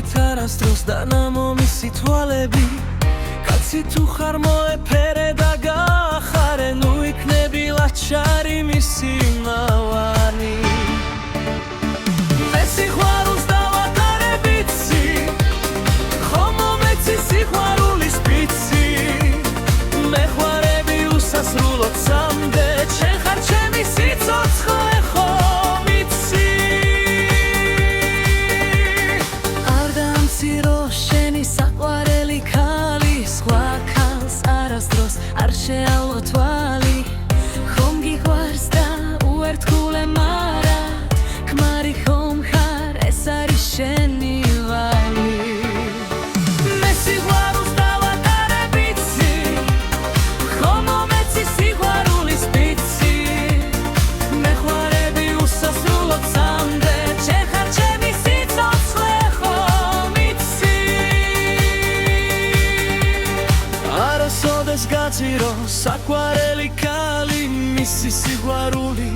მივდივარით არასდროს და ნამომისი თვალები კაცი თუ ხარ მოეფერე და გაახარე ნუ იქნები ლაჩარი მისი მავანი მე სიყვარულს დავატარე ვიცი ხომ მომეცი სიყვარულის პიცი მე ხვარები უსასრულოდ სამდე შენ ხარ ჩემი სიცოცხლე ხომ იცი არ დამცირო შენი საყვარელი ქალი სხვა ქალს არასდროს არ შეალღო თვალი ხომ გიყვარს და უერთგულე მარად ქმარი ხომ ხარ ეს არის შენი ვალი მე სიყვარულს დავატარე ვიცი ხომ მომეცი სიყვარულის პიცი მე ხვარები უსასრულოდ სამდე შენ ხარ ჩემი სიცოცხლე ხომ იცი არასოდეს გაძირო საყვარელი ქალი მისი სიყვარული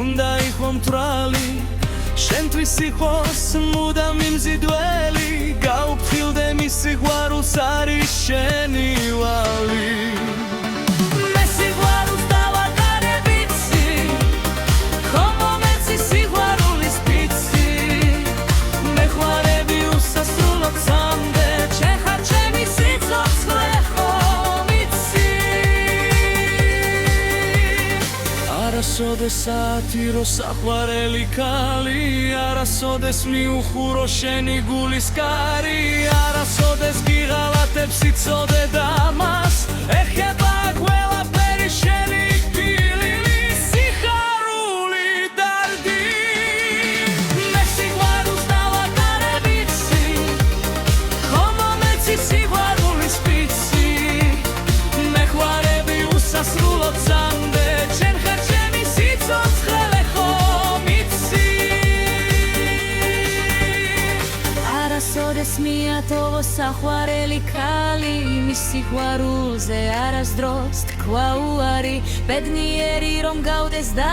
უნდა იყო მთვრალი შენთვის იყოს მუდამ იმზიდველი გაუფრთხილდე მის სიყვარულს არის შენი ვალი მე სიყვარულს დავატარე ვიცი ხომ მომეცი სიყვარულის პიცი მე ხვარები უსასრულოდ სამდე შენ ხარ ჩემი სიცოცხლე ხომ იცი არასოდეს ათირო საყვარელი ქალი არასოდეს მიუხურო შენი გულის კარი არასოდეს გიღალატებ სიცოდე და მას ეხება ყველაფერი შენი ფილილი სიხარული დარდი მე სიყვარულს დავატარე ვიცი ხომ მომეცი სიყვარულის პიცი მე ხვარები უსასრულოდ სამდე შენ ხარ ჩემი სიცოცხლე ხომ იცი არასოდეს მიატოვო საყვარელი ქალი მის სიყვარულზე არასდროს თქვა უარი ბედნიერი რომ გავდეს და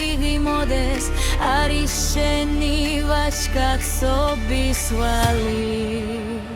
იღიმოდეს არის შენი ვაჩქა ქსობის ვალი